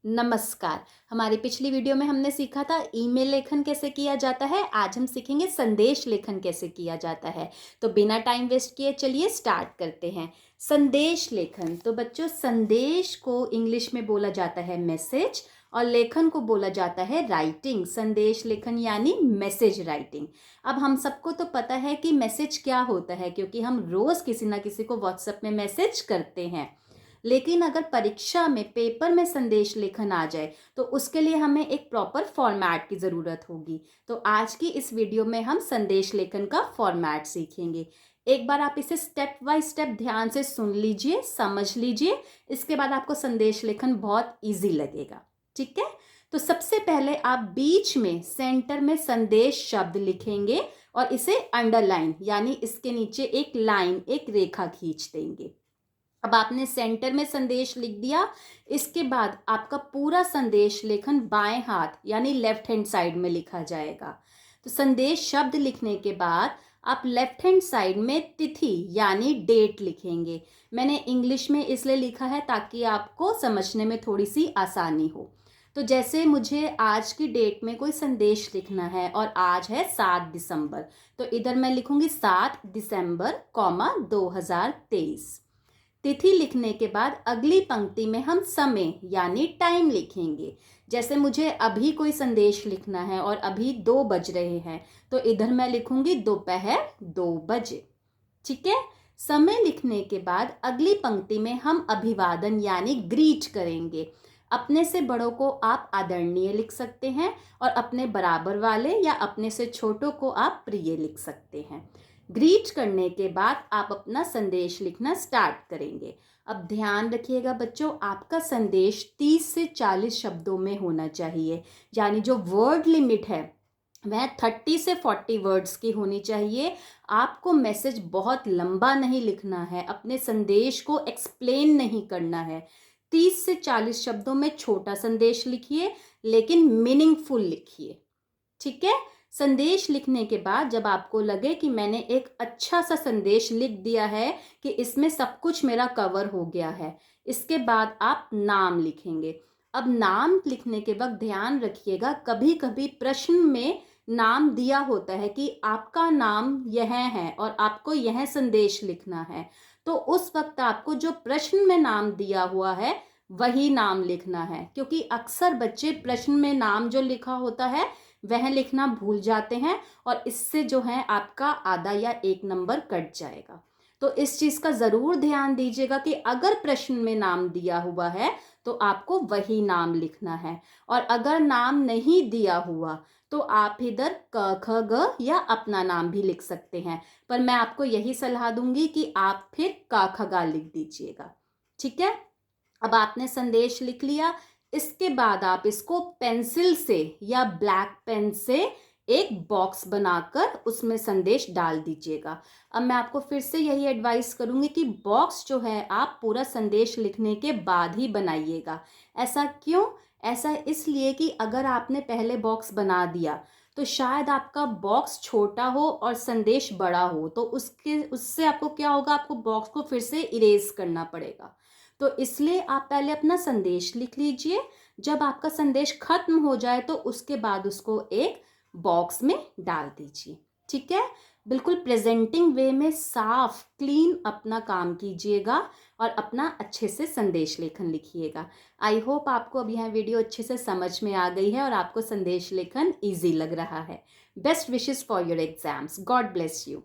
नमस्कार। हमारी पिछली वीडियो में हमने सीखा था ईमेल लेखन कैसे किया जाता है। आज हम सीखेंगे संदेश लेखन कैसे किया जाता है। तो बिना टाइम वेस्ट किए चलिए स्टार्ट करते हैं। संदेश लेखन, तो बच्चों संदेश को इंग्लिश में बोला जाता है मैसेज और लेखन को बोला जाता है राइटिंग। संदेश लेखन यानी मैसेज राइटिंग। अब हम सबको तो पता है कि मैसेज क्या होता है, क्योंकि हम रोज़ किसी ना किसी को व्हाट्सएप में मैसेज करते हैं। लेकिन अगर परीक्षा में पेपर में संदेश लेखन आ जाए तो उसके लिए हमें एक प्रॉपर फॉर्मेट की ज़रूरत होगी। तो आज की इस वीडियो में हम संदेश लेखन का फॉर्मेट सीखेंगे। एक बार आप इसे स्टेप बाय स्टेप ध्यान से सुन लीजिए, समझ लीजिए। इसके बाद आपको संदेश लेखन बहुत इजी लगेगा। ठीक है, तो सबसे पहले आप बीच में सेंटर में संदेश शब्द लिखेंगे और इसे अंडरलाइन यानी इसके नीचे एक लाइन, एक रेखा खींच देंगे। अब आपने सेंटर में संदेश लिख दिया। इसके बाद आपका पूरा संदेश लेखन बाएं हाथ यानी लेफ्ट हैंड साइड में लिखा जाएगा। तो संदेश शब्द लिखने के बाद आप लेफ्ट हैंड साइड में तिथि यानी डेट लिखेंगे। मैंने इंग्लिश में इसलिए लिखा है ताकि आपको समझने में थोड़ी सी आसानी हो। तो जैसे मुझे आज की डेट में कोई संदेश लिखना है और आज है 7 दिसंबर, तो इधर मैं लिखूंगी 7 दिसंबर, 2023। तिथि लिखने के बाद अगली पंक्ति में हम समय यानी टाइम लिखेंगे। जैसे मुझे अभी कोई संदेश लिखना है और अभी 2 बज रहे हैं, तो इधर मैं लिखूंगी दोपहर 2 बजे। ठीक है, समय लिखने के बाद अगली पंक्ति में हम अभिवादन यानी ग्रीट करेंगे। अपने से बड़ों को आप आदरणीय लिख सकते हैं और अपने बराबर वाले या अपने से छोटों को आप प्रिय लिख सकते हैं। ग्रीट करने के बाद आप अपना संदेश लिखना स्टार्ट करेंगे। अब ध्यान रखिएगा बच्चों, आपका संदेश 30 से 40 शब्दों में होना चाहिए। यानी जो वर्ड लिमिट है वह 30 से 40 वर्ड्स की होनी चाहिए। आपको मैसेज बहुत लंबा नहीं लिखना है, अपने संदेश को एक्सप्लेन नहीं करना है। 30 से 40 शब्दों में छोटा संदेश लिखिए, लेकिन मीनिंगफुल लिखिए। ठीक है, संदेश लिखने के बाद जब आपको लगे कि मैंने एक अच्छा सा संदेश लिख दिया है, कि इसमें सब कुछ मेरा कवर हो गया है, इसके बाद आप नाम लिखेंगे। अब नाम लिखने के वक्त ध्यान रखिएगा, कभी कभी प्रश्न में नाम दिया होता है कि आपका नाम यह है और आपको यह संदेश लिखना है। तो उस वक्त आपको जो प्रश्न में नाम दिया हुआ है वही नाम लिखना है, क्योंकि अक्सर बच्चे प्रश्न में नाम जो लिखा होता है वह लिखना भूल जाते हैं और इससे जो है आपका आधा या 1 नंबर कट जाएगा। तो इस चीज़ का ज़रूर ध्यान दीजिएगा कि अगर प्रश्न में नाम दिया हुआ है तो आपको वही नाम लिखना है, और अगर नाम नहीं दिया हुआ तो आप इधर क ख ग या अपना नाम भी लिख सकते हैं। पर मैं आपको यही सलाह दूंगी कि आप फिर क ख ग लिख दीजिएगा। ठीक है, अब आपने संदेश लिख लिया। इसके बाद आप इसको पेंसिल से या ब्लैक पेन से एक बॉक्स बनाकर उसमें संदेश डाल दीजिएगा। अब मैं आपको फिर से यही एडवाइस करूंगी कि बॉक्स जो है आप पूरा संदेश लिखने के बाद ही बनाइएगा। ऐसा क्यों? ऐसा इसलिए कि अगर आपने पहले बॉक्स बना दिया तो शायद आपका बॉक्स छोटा हो और संदेश बड़ा हो, तो उससे आपको क्या होगा, आपको बॉक्स को फिर से इरेज करना पड़ेगा। तो इसलिए आप पहले अपना संदेश लिख लीजिए। जब आपका संदेश खत्म हो जाए तो उसके बाद उसको एक बॉक्स में डाल दीजिए। ठीक है, बिल्कुल प्रेजेंटिंग वे में साफ क्लीन अपना काम कीजिएगा और अपना अच्छे से संदेश लेखन लिखिएगा। आई होप आपको अब यह वीडियो अच्छे से समझ में आ गई है और आपको संदेश लेखन ईजी लग रहा है। Best wishes for your exams. God bless you.